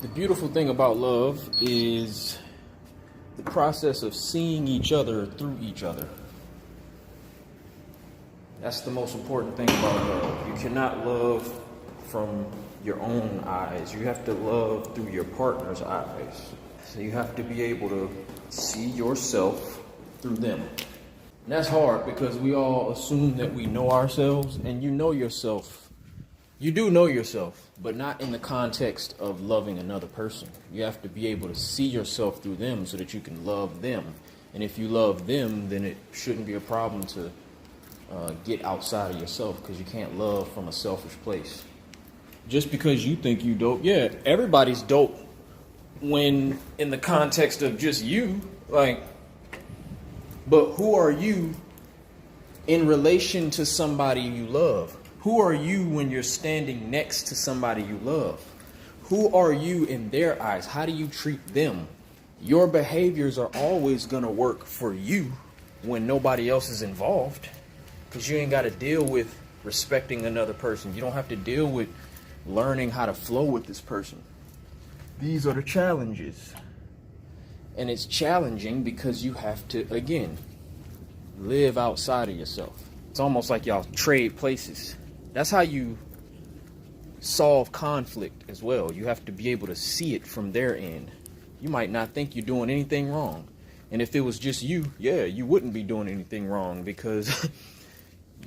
The beautiful thing about love is the process of seeing each other through each other. That's the most important thing about love. You cannot love from your own eyes. You have to love through your partner's eyes. So you have to be able to see yourself through them. And that's hard because we all assume that we know ourselves, and you know yourself. You do know yourself, but not in the context of loving another person. You have to be able to see yourself through them so that you can love them. And if you love them, then it shouldn't be a problem to get outside of yourself, because you can't love from a selfish place. Just because you think you dope, yeah, everybody's dope when in the context of just you, like, but who are you in relation to somebody you love? Who are you when you're standing next to somebody you love? Who are you in their eyes? How do you treat them? Your behaviors are always going to work for you when nobody else is involved, because you ain't got to deal with respecting another person. You don't have to deal with learning how to flow with this person. These are the challenges. And it's challenging because you have to, again, live outside of yourself. It's almost like y'all trade places. That's how you solve conflict as well. You have to be able to see it from their end. You might not think you're doing anything wrong. And if it was just you, yeah, you wouldn't be doing anything wrong, because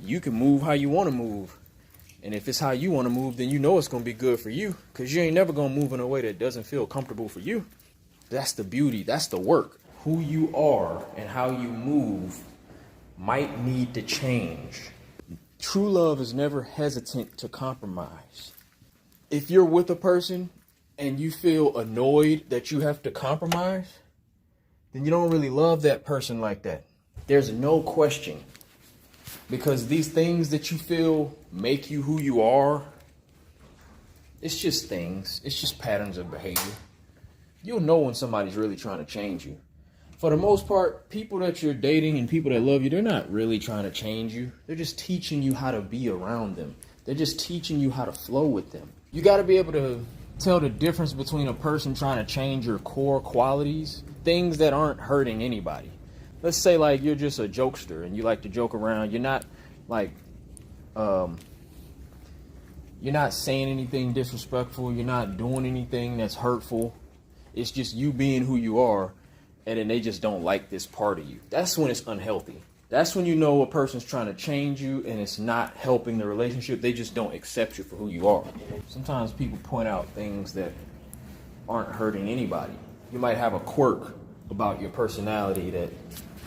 you can move how you want to move. And if it's how you want to move, then you know it's going to be good for you, because you ain't never going to move in a way that doesn't feel comfortable for you. That's the beauty. That's the work. Who you are and how you move might need to change. True love is never hesitant to compromise. If you're with a person and you feel annoyed that you have to compromise, then you don't really love that person like that. There's no question. Because these things that you feel make you who you are, it's just things. It's just patterns of behavior. You'll know when somebody's really trying to change you. For the most part, people that you're dating and people that love you, they're not really trying to change you. They're just teaching you how to be around them. They're just teaching you how to flow with them. You got to be able to tell the difference between a person trying to change your core qualities, things that aren't hurting anybody. Let's say like you're just a jokester and you like to joke around. You're not like, you're not saying anything disrespectful. You're not doing anything that's hurtful. It's just you being who you are. And then they just don't like this part of you. That's when it's unhealthy. That's when you know a person's trying to change you and it's not helping the relationship. They just don't accept you for who you are. Sometimes people point out things that aren't hurting anybody. You might have a quirk about your personality that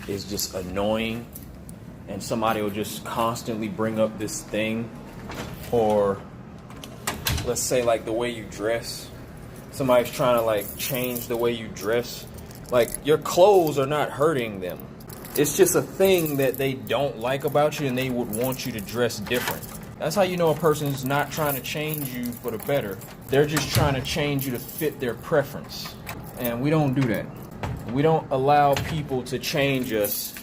is just annoying, and somebody will just constantly bring up this thing. Or let's say like the way you dress. Somebody's trying to like change the way you dress. Like, your clothes are not hurting them. It's just a thing that they don't like about you, and they would want you to dress different. That's how you know a person's not trying to change you for the better. They're just trying to change you to fit their preference. And we don't do that. We don't allow people to change us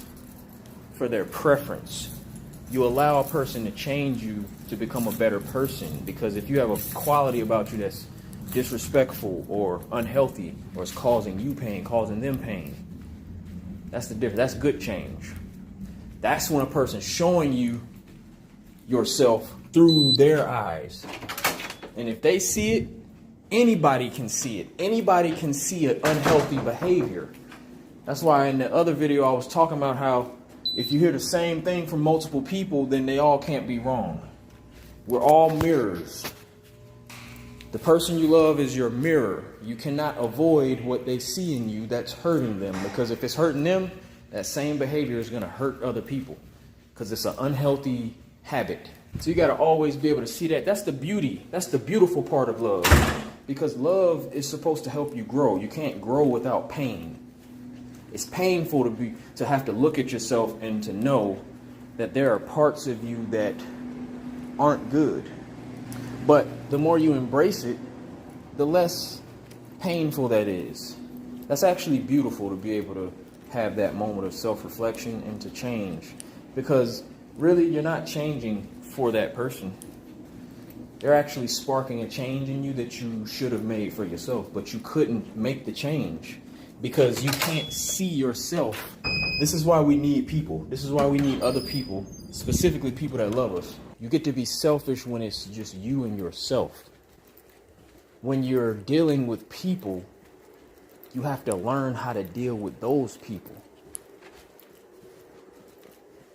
for their preference. You allow a person to change you to become a better person, because if you have a quality about you that's disrespectful or unhealthy, or it's causing you pain, causing them pain, that's the difference. That's good change. That's when a person's showing you yourself through their eyes. And if they see it, anybody can see it. Anybody can see an unhealthy behavior. That's why in the other video I was talking about how if you hear the same thing from multiple people, then they all can't be wrong. We're all mirrors. The person you love is your mirror. You cannot avoid what they see in you that's hurting them, because if it's hurting them, that same behavior is going to hurt other people, because it's an unhealthy habit. So you got to always be able to see that. That's the beauty. That's the beautiful part of love, because love is supposed to help you grow. You can't grow without pain. It's painful to have to look at yourself and to know that there are parts of you that aren't good. But the more you embrace it, the less painful that is. That's actually beautiful, to be able to have that moment of self-reflection and to change. Because really, you're not changing for that person. They're actually sparking a change in you that you should have made for yourself, but you couldn't make the change because you can't see yourself. This is why we need people. This is why we need other people, specifically people that love us. You get to be selfish when it's just you and yourself. When you're dealing with people, you have to learn how to deal with those people.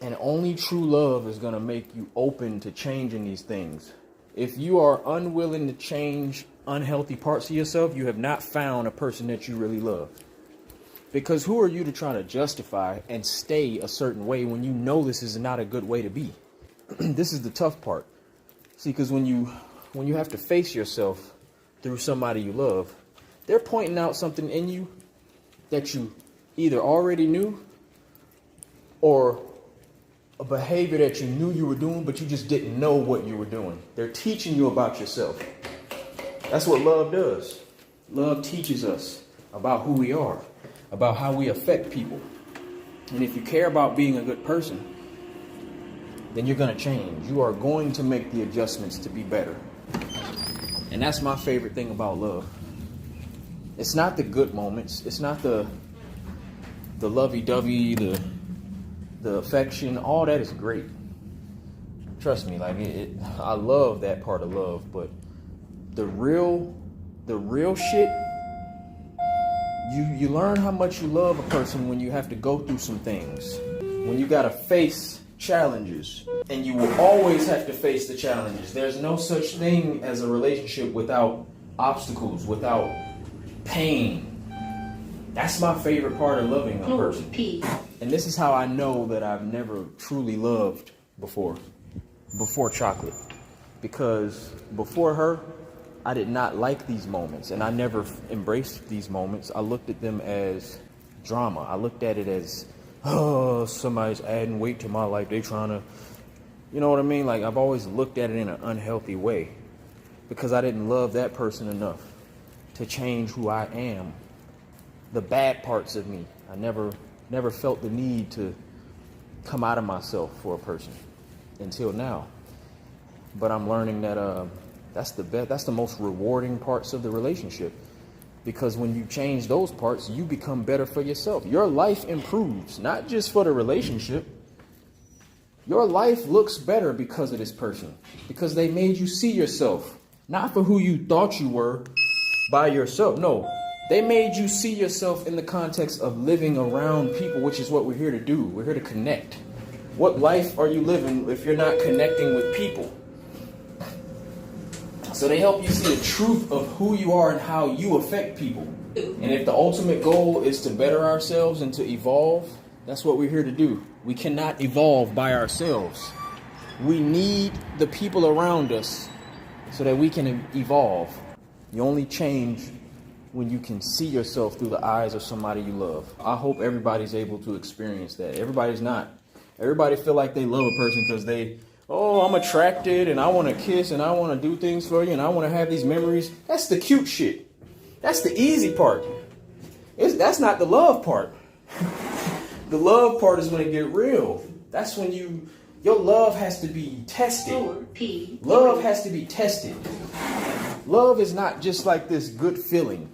And only true love is going to make you open to changing these things. If you are unwilling to change unhealthy parts of yourself, you have not found a person that you really love. Because who are you to try to justify and stay a certain way when you know this is not a good way to be? This is the tough part. See, because when you have to face yourself through somebody you love, they're pointing out something in you that you either already knew or a behavior that you knew you were doing, but you just didn't know what you were doing. They're teaching you about yourself. That's what love does. Love teaches us about who we are, about how we affect people. And if you care about being a good person, then you're going to change. You are going to make the adjustments to be better. And that's my favorite thing about love. It's not the good moments. It's not the lovey-dovey, the affection. All that is great. Trust me, like I love that part of love. But the real shit, you learn how much you love a person when you have to go through some things. When you got to face challenges. And you will always have to face the challenges. There's no such thing as a relationship without obstacles, without pain. That's my favorite part of loving a person. And this is how I know that I've never truly loved before Chocolate. Because before her, I did not like these moments, and I never embraced these moments. I looked at them as drama. I looked at it as, oh, somebody's adding weight to my life. They trying to, you know what I mean? Like, I've always looked at it in an unhealthy way because I didn't love that person enough to change who I am. The bad parts of me. I never felt the need to come out of myself for a person until now. But I'm learning that that's the most rewarding parts of the relationship. Because when you change those parts, you become better for yourself. Your life improves, not just for the relationship. Your life looks better because of this person. Because they made you see yourself. Not for who you thought you were by yourself. No, they made you see yourself in the context of living around people, which is what we're here to do. We're here to connect. What life are you living if you're not connecting with people? So they help you see the truth of who you are and how you affect people. And if the ultimate goal is to better ourselves and to evolve, that's what we're here to do. We cannot evolve by ourselves. We need the people around us so that we can evolve. You only change when you can see yourself through the eyes of somebody you love. I hope everybody's able to experience that. Everybody's not. Everybody feel like they love a person because I'm attracted and I want to kiss and I want to do things for you and I want to have these memories. That's the cute shit. That's the easy part. That's not the love part. The love part is when it get real. That's when your love has to be tested. Love has to be tested. Love is not just like this good feeling.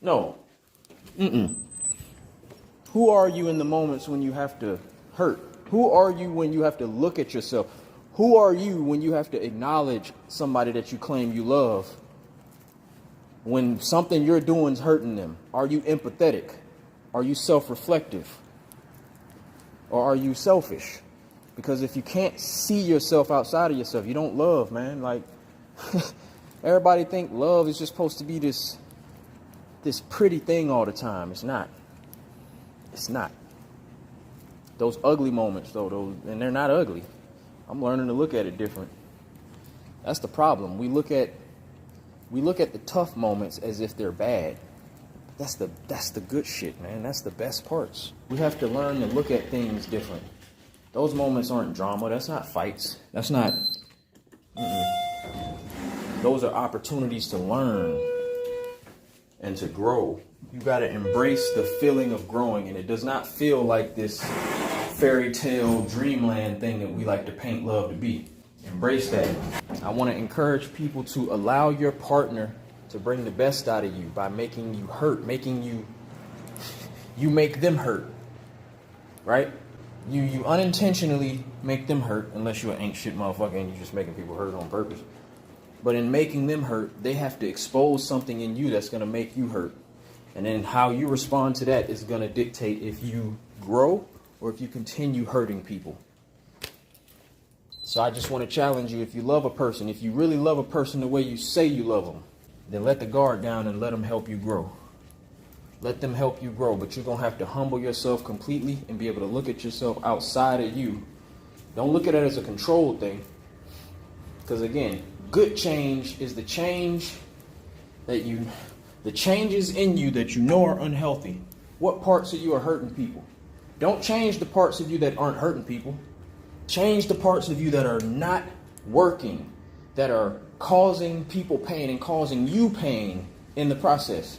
No. Who are you in the moments when you have to hurt? Who are you when you have to look at yourself? Who are you when you have to acknowledge somebody that you claim you love? When something you're doing is hurting them, are you empathetic? Are you self-reflective? Or are you selfish? Because if you can't see yourself outside of yourself, you don't love, man. Like, everybody think love is just supposed to be this pretty thing all the time. It's not. It's not. Those ugly moments, though, and they're not ugly. I'm learning to look at it different. That's the problem. We look at the tough moments as if they're bad. That's the good shit, man. That's the best parts. We have to learn to look at things different. Those moments aren't drama. That's not fights. That's not. Those are opportunities to learn and to grow. You got to embrace the feeling of growing, and it does not feel like this fairy tale dreamland thing that we like to paint love to be. Embrace that. I want to encourage people to allow your partner to bring the best out of you by making you hurt, making you make them hurt, right? You unintentionally make them hurt, unless you're an ain't shit motherfucker and you're just making people hurt on purpose. But in making them hurt, they have to expose something in you that's going to make you hurt. And then how you respond to that is going to dictate if you grow or if you continue hurting people. So I just want to challenge you, if you love a person, if you really love a person the way you say you love them, then let the guard down and let them help you grow. Let them help you grow, but you're going to have to humble yourself completely and be able to look at yourself outside of you. Don't look at it as a control thing. Because again, good change is the change that the changes in you that you know are unhealthy. What parts of you are hurting people? Don't change the parts of you that aren't hurting people. Change the parts of you that are not working, that are causing people pain and causing you pain in the process.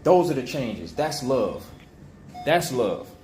Those are the changes. That's love. That's love.